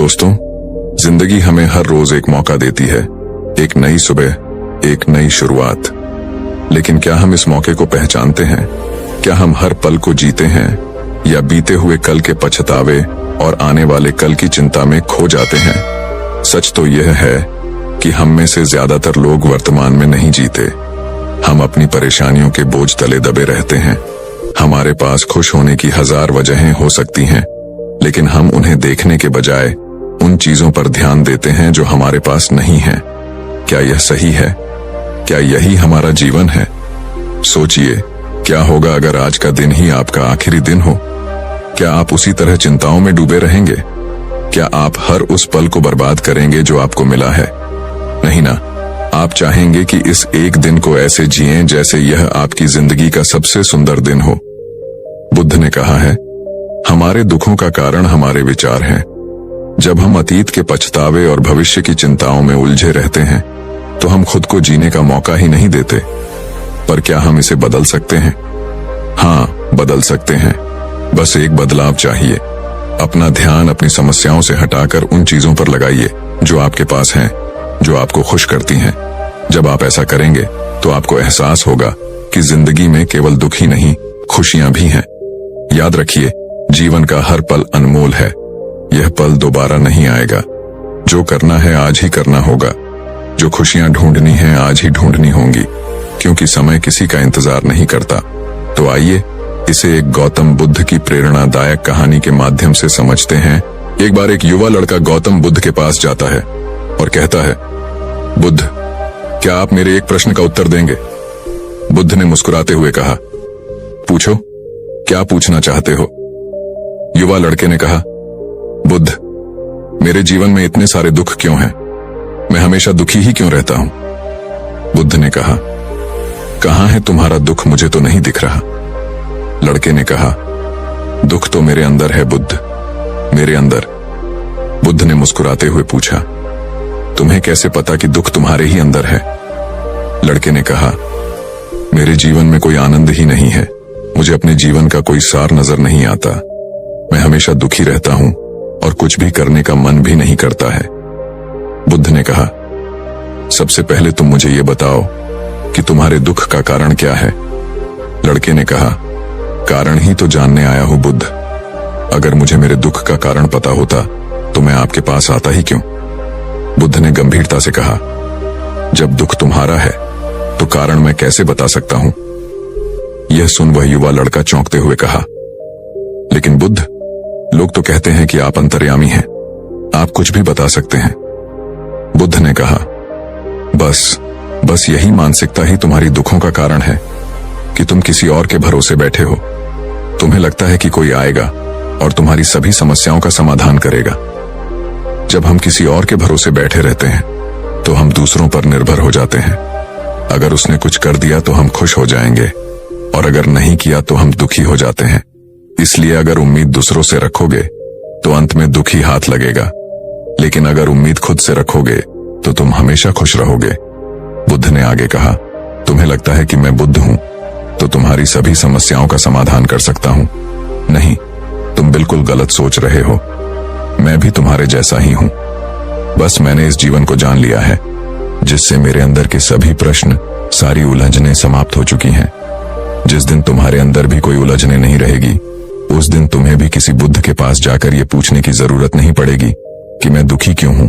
दोस्तों, जिंदगी हमें हर रोज एक मौका देती है, एक नई सुबह, एक नई शुरुआत। लेकिन क्या हम इस मौके को पहचानते हैं? क्या हम हर पल को जीते हैं या बीते हुए कल के पछतावे और आने वाले कल की चिंता में खो जाते हैं? सच तो यह है कि हम में से ज्यादातर लोग वर्तमान में नहीं जीते। हम अपनी परेशानियों के बोझ तले दबे रहते हैं। हमारे पास खुश होने की हजार वजहें हो सकती हैं, लेकिन हम उन्हें देखने के बजाय उन चीजों पर ध्यान देते हैं जो हमारे पास नहीं है। क्या यह सही है? क्या यही हमारा जीवन है? सोचिए, क्या होगा अगर आज का दिन ही आपका आखिरी दिन हो? क्या आप उसी तरह चिंताओं में डूबे रहेंगे? क्या आप हर उस पल को बर्बाद करेंगे जो आपको मिला है? नहीं ना, आप चाहेंगे कि इस एक दिन को ऐसे जिएं जैसे यह आपकी जिंदगी का सबसे सुंदर दिन हो। बुद्ध ने कहा है, हमारे दुखों का कारण हमारे विचार हैं। जब हम अतीत के पछतावे और भविष्य की चिंताओं में उलझे रहते हैं तो हम खुद को जीने का मौका ही नहीं देते। पर क्या हम इसे बदल सकते हैं? हाँ, बदल सकते हैं। बस एक बदलाव चाहिए। अपना ध्यान अपनी समस्याओं से हटाकर उन चीजों पर लगाइए जो आपके पास हैं, जो आपको खुश करती हैं। जब आप ऐसा करेंगे तो आपको एहसास होगा कि जिंदगी में केवल दुख ही नहीं, खुशियां भी हैं। याद रखिए, जीवन का हर पल अनमोल है। यह पल दोबारा नहीं आएगा। जो करना है आज ही करना होगा। जो खुशियां ढूंढनी हैं आज ही ढूंढनी होंगी, क्योंकि समय किसी का इंतजार नहीं करता। तो आइए इसे एक गौतम बुद्ध की प्रेरणादायक कहानी के माध्यम से समझते हैं। एक बार एक युवा लड़का गौतम बुद्ध के पास जाता है और कहता है, बुद्ध, क्या आप मेरे एक प्रश्न का उत्तर देंगे? बुद्ध ने मुस्कुराते हुए कहा, पूछो, क्या पूछना चाहते हो? युवा लड़के ने कहा, बुद्ध, मेरे जीवन में इतने सारे दुख क्यों हैं? मैं हमेशा दुखी ही क्यों रहता हूं? बुद्ध ने कहा, कहां है तुम्हारा दुख? मुझे तो नहीं दिख रहा। लड़के ने कहा, दुख तो मेरे अंदर है बुद्ध, मेरे अंदर। बुद्ध ने मुस्कुराते हुए पूछा, तुम्हें कैसे पता कि दुख तुम्हारे ही अंदर है? लड़के ने कहा, मेरे जीवन में कोई आनंद ही नहीं है। मुझे अपने जीवन का कोई सार नजर नहीं आता। मैं हमेशा दुखी रहता हूं और कुछ भी करने का मन भी नहीं करता है। बुद्ध ने कहा, सबसे पहले तुम मुझे ये बताओ कि तुम्हारे दुख का कारण क्या है? लड़के ने कहा, कारण ही तो जानने आया हूं बुद्ध। अगर मुझे मेरे दुख का कारण पता होता तो मैं आपके पास आता ही क्यों? बुद्ध ने गंभीरता से कहा, जब दुख तुम्हारा है तो कारण मैं कैसे बता सकता हूं? यह सुन वह युवा लड़का चौंकते हुए कहा, लेकिन बुद्ध, लोग तो कहते हैं कि आप अंतर्यामी हैं, आप कुछ भी बता सकते हैं। बुद्ध ने कहा, बस यही मानसिकता ही तुम्हारी दुखों का कारण है कि तुम किसी और के भरोसे बैठे हो। तुम्हें लगता है कि कोई आएगा और तुम्हारी सभी समस्याओं का समाधान करेगा। जब हम किसी और के भरोसे बैठे रहते हैं तो हम दूसरों पर निर्भर हो जाते हैं। अगर उसने कुछ कर दिया तो हम खुश हो जाएंगे और अगर नहीं किया तो हम दुखी हो जाते हैं। इसलिए अगर उम्मीद दूसरों से रखोगे तो अंत में दुख ही हाथ लगेगा, लेकिन अगर उम्मीद खुद से रखोगे तो तुम हमेशा खुश रहोगे। बुद्ध ने आगे कहा, तुम्हें लगता है कि मैं बुद्ध हूं तो तुम्हारी सभी समस्याओं का समाधान कर सकता हूं। नहीं, तुम बिल्कुल गलत सोच रहे हो। मैं भी तुम्हारे जैसा ही हूं। बस मैंने इस जीवन को जान लिया है जिससे मेरे अंदर के सभी प्रश्न, सारी उलझनें समाप्त हो चुकी हैं। जिस दिन तुम्हारे अंदर भी कोई उलझने नहीं रहेगी, उस दिन तुम्हें भी किसी बुद्ध के पास जाकर यह पूछने की जरूरत नहीं पड़ेगी कि मैं दुखी क्यों हूं।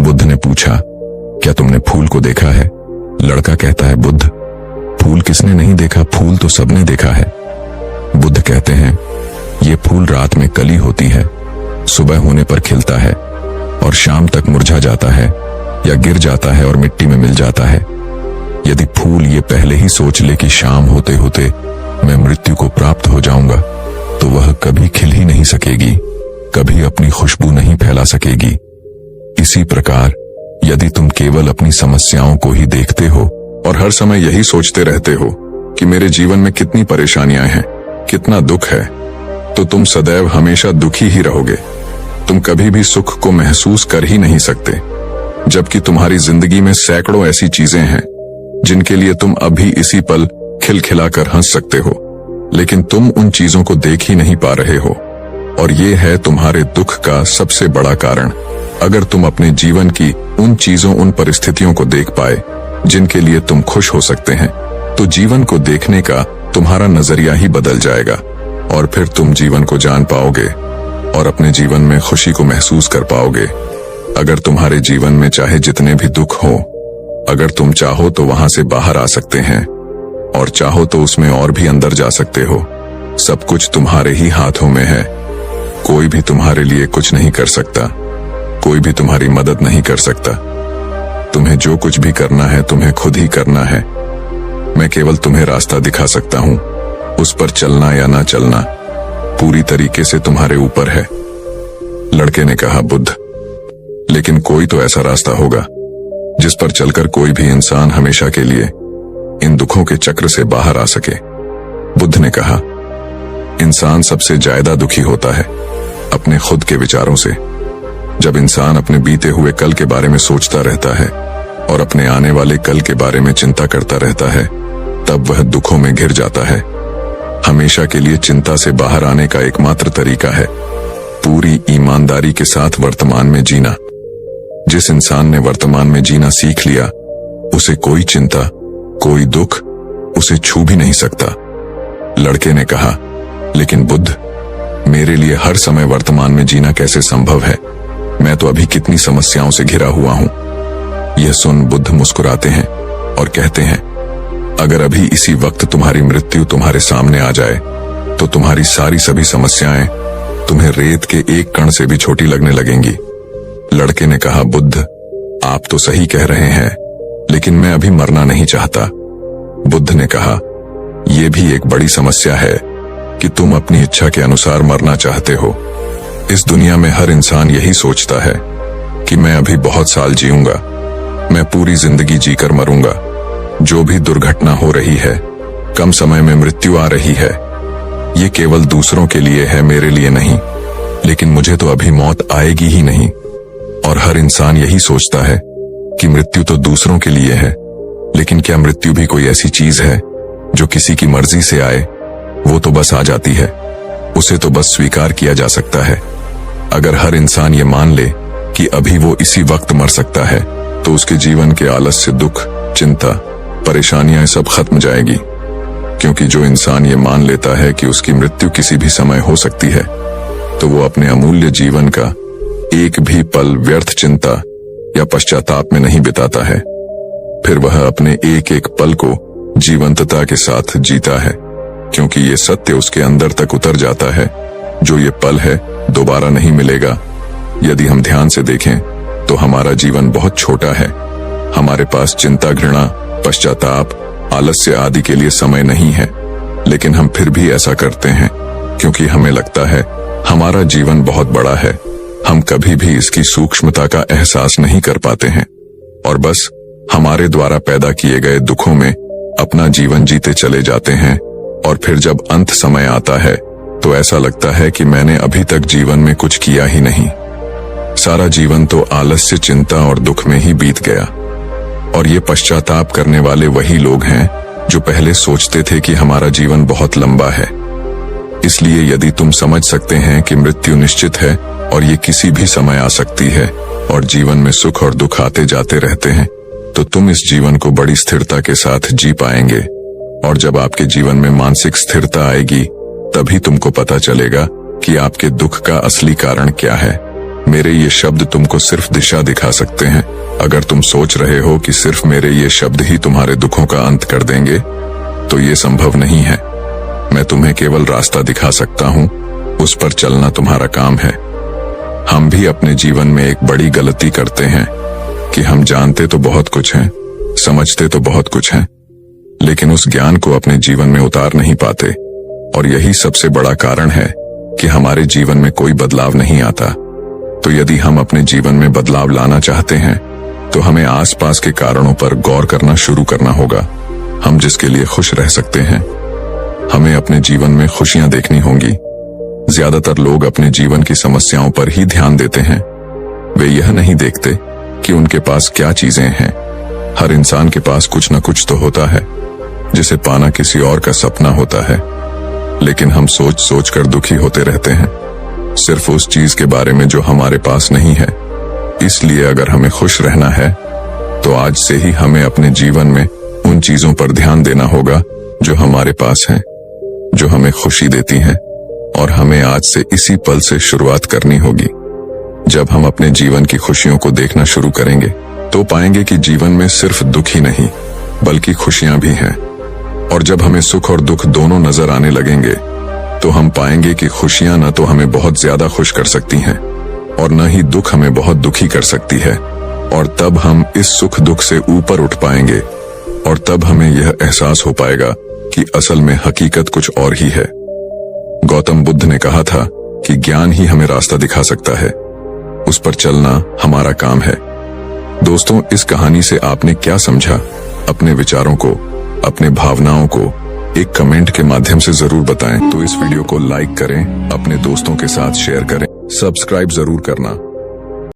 बुद्ध ने पूछा, क्या तुमने फूल को देखा है? लड़का कहता है, बुद्ध, फूल किसने नहीं देखा? फूल तो सबने देखा है। बुद्ध कहते हैं, ये फूल रात में कली होती है, सुबह होने पर खिलता है और शाम तक मुरझा जाता है या गिर जाता है और मिट्टी में मिल जाता है। यदि फूल ये पहले ही सोच ले कि शाम होते होते मैं मृत्यु को प्राप्त हो जाऊंगा तो वह कभी खिल ही नहीं सकेगी, कभी अपनी खुशबू नहीं फैला सकेगी। इसी प्रकार यदि तुम केवल अपनी समस्याओं को ही देखते हो और हर समय यही सोचते रहते हो कि मेरे जीवन में कितनी परेशानियां हैं, कितना दुख है, तो तुम सदैव हमेशा दुखी ही रहोगे। तुम कभी भी सुख को महसूस कर ही नहीं सकते, जबकि तुम्हारी जिंदगी में सैकड़ों ऐसी चीजें हैं जिनके लिए तुम अभी इसी पल खिलखिलाकर हंस सकते हो, लेकिन तुम उन चीजों को देख ही नहीं पा रहे हो। और ये है तुम्हारे दुख का सबसे बड़ा कारण। अगर तुम अपने जीवन की उन चीजों, उन परिस्थितियों को देख पाए जिनके लिए तुम खुश हो सकते हैं, तो जीवन को देखने का तुम्हारा नजरिया ही बदल जाएगा और फिर तुम जीवन को जान पाओगे और अपने जीवन में खुशी को महसूस कर पाओगे। अगर तुम्हारे जीवन में चाहे जितने भी दुख हो, अगर तुम चाहो तो वहां से बाहर आ सकते हैं और चाहो तो उसमें और भी अंदर जा सकते हो। सब कुछ तुम्हारे ही हाथों में है। कोई भी तुम्हारे लिए कुछ नहीं कर सकता, कोई भी तुम्हारी मदद नहीं कर सकता। तुम्हें जो कुछ भी करना है तुम्हें खुद ही करना है। मैं केवल तुम्हें रास्ता दिखा सकता हूं, उस पर चलना या ना चलना पूरी तरीके से तुम्हारे ऊपर है। लड़के ने कहा, बुद्ध, लेकिन कोई तो ऐसा रास्ता होगा जिस पर चलकर कोई भी इंसान हमेशा के लिए इन दुखों के चक्र से बाहर आ सके। बुद्ध ने कहा, इंसान सबसे ज्यादा दुखी होता है अपने खुद के विचारों से। जब इंसान अपने बीते हुए कल के बारे में सोचता रहता है और अपने आने वाले कल के बारे में चिंता करता रहता है, तब वह दुखों में घिर जाता है। हमेशा के लिए चिंता से बाहर आने का एकमात्र तरीका है पूरी ईमानदारी के साथ वर्तमान में जीना। जिस इंसान ने वर्तमान में जीना सीख लिया, उसे कोई चिंता, कोई दुख उसे छू भी नहीं सकता। लड़के ने कहा, लेकिन बुद्ध, मेरे लिए हर समय वर्तमान में जीना कैसे संभव है? मैं तो अभी कितनी समस्याओं से घिरा हुआ हूं। यह सुन बुद्ध मुस्कुराते हैं और कहते हैं, अगर अभी इसी वक्त तुम्हारी मृत्यु तुम्हारे सामने आ जाए तो तुम्हारी सारी सभी समस्याएं तुम्हें रेत के एक कण से भी छोटी लगने लगेंगी। लड़के ने कहा, बुद्ध, आप तो सही कह रहे हैं, लेकिन मैं अभी मरना नहीं चाहता। बुद्ध ने कहा, यह भी एक बड़ी समस्या है कि तुम अपनी इच्छा के अनुसार मरना चाहते हो। इस दुनिया में हर इंसान यही सोचता है कि मैं अभी बहुत साल जीऊंगा, मैं पूरी जिंदगी जीकर मरूंगा। जो भी दुर्घटना हो रही है, कम समय में मृत्यु आ रही है, ये केवल दूसरों के लिए है, मेरे लिए नहीं। लेकिन मुझे तो अभी मौत आएगी ही नहीं। और हर इंसान यही सोचता है कि मृत्यु तो दूसरों के लिए है, लेकिन क्या मृत्यु भी कोई ऐसी चीज है जो किसी की मर्जी से आए? वो तो बस आ जाती है, उसे तो बस स्वीकार किया जा सकता है। अगर हर इंसान ये मान ले कि अभी वो इसी वक्त मर सकता है, तो उसके जीवन के आलस्य, दुख, चिंता, परेशानियां सब खत्म जाएगी। क्योंकि जो इंसान ये मान लेता है कि उसकी मृत्यु किसी भी समय हो सकती है, तो वो अपने अमूल्य जीवन का एक भी पल व्यर्थ चिंता या पश्चाताप में नहीं बिताता है। फिर वह अपने एक एक पल को जीवंतता के साथ जीता है, क्योंकि ये सत्य उसके अंदर तक उतर जाता है, जो ये पल है दोबारा नहीं मिलेगा। यदि हम ध्यान से देखें तो हमारा जीवन बहुत छोटा है। हमारे पास चिंता, घृणा, पश्चाताप, आलस्य आदि के लिए समय नहीं है, लेकिन हम फिर भी ऐसा करते हैं क्योंकि हमें लगता है हमारा जीवन बहुत बड़ा है। हम कभी भी इसकी सूक्ष्मता का एहसास नहीं कर पाते हैं और बस हमारे द्वारा पैदा किए गए दुखों में अपना जीवन जीते चले जाते हैं। और फिर जब अंत समय आता है तो ऐसा लगता है कि मैंने अभी तक जीवन में कुछ किया ही नहीं। सारा जीवन तो आलस्य, चिंता और दुख में ही बीत गया। और ये पश्चाताप करने वाले वही लोग हैं जो पहले सोचते थे कि हमारा जीवन बहुत लंबा है। इसलिए यदि तुम समझ सकते हैं कि मृत्यु निश्चित है और ये किसी भी समय आ सकती है और जीवन में सुख और दुख आते जाते रहते हैं, तो तुम इस जीवन को बड़ी स्थिरता के साथ जी पाएंगे। और जब आपके जीवन में मानसिक स्थिरता आएगी, तभी तुमको पता चलेगा कि आपके दुख का असली कारण क्या है। मेरे ये शब्द तुमको सिर्फ दिशा दिखा सकते हैं। अगर तुम सोच रहे हो कि सिर्फ मेरे ये शब्द ही तुम्हारे दुखों का अंत कर देंगे, तो ये संभव नहीं है। मैं तुम्हें केवल रास्ता दिखा सकता हूँ, उस पर चलना तुम्हारा काम है। हम भी अपने जीवन में एक बड़ी गलती करते हैं कि हम जानते तो बहुत कुछ हैं, समझते तो बहुत कुछ हैं, लेकिन उस ज्ञान को अपने जीवन में उतार नहीं पाते। और यही सबसे बड़ा कारण है कि हमारे जीवन में कोई बदलाव नहीं आता। तो यदि हम अपने जीवन में बदलाव लाना चाहते हैं, तो हमें आसपास के कारणों पर गौर करना शुरू करना होगा। हम जिसके लिए खुश रह सकते हैं, हमें अपने जीवन में खुशियां देखनी होंगी। ज्यादातर लोग अपने जीवन की समस्याओं पर ही ध्यान देते हैं। वे यह नहीं देखते कि उनके पास क्या चीजें हैं। हर इंसान के पास कुछ न कुछ तो होता है, जिसे पाना किसी और का सपना होता है, लेकिन हम सोच सोच कर दुखी होते रहते हैं। सिर्फ उस चीज के बारे में जो हमारे पास नहीं है। इसलिए अगर हमें खुश रहना है तो आज से ही हमें अपने जीवन में उन चीजों पर ध्यान देना होगा जो हमारे पास हैं, जो हमें खुशी देती हैं, और हमें आज से इसी पल से शुरुआत करनी होगी। जब हम अपने जीवन की खुशियों को देखना शुरू करेंगे तो पाएंगे कि जीवन में सिर्फ दुख ही नहीं बल्कि खुशियां भी हैं। और जब हमें सुख और दुख दोनों नजर आने लगेंगे तो हम पाएंगे कि खुशियां न तो हमें बहुत ज्यादा खुश कर सकती हैं और न ही दुख हमें बहुत दुखी कर सकती है। और तब हम इस सुख दुख से ऊपर उठ पाएंगे और तब हमें यह एहसास हो पाएगा कि असल में हकीकत कुछ और ही है। गौतम बुद्ध ने कहा था कि ज्ञान ही हमें रास्ता दिखा सकता है, उस पर चलना हमारा काम है। दोस्तों, इस कहानी से आपने क्या समझा? अपने विचारों को, अपने भावनाओं को एक कमेंट के माध्यम से जरूर बताएं। तो इस वीडियो को लाइक करें, अपने दोस्तों के साथ शेयर करें, सब्सक्राइब जरूर करना।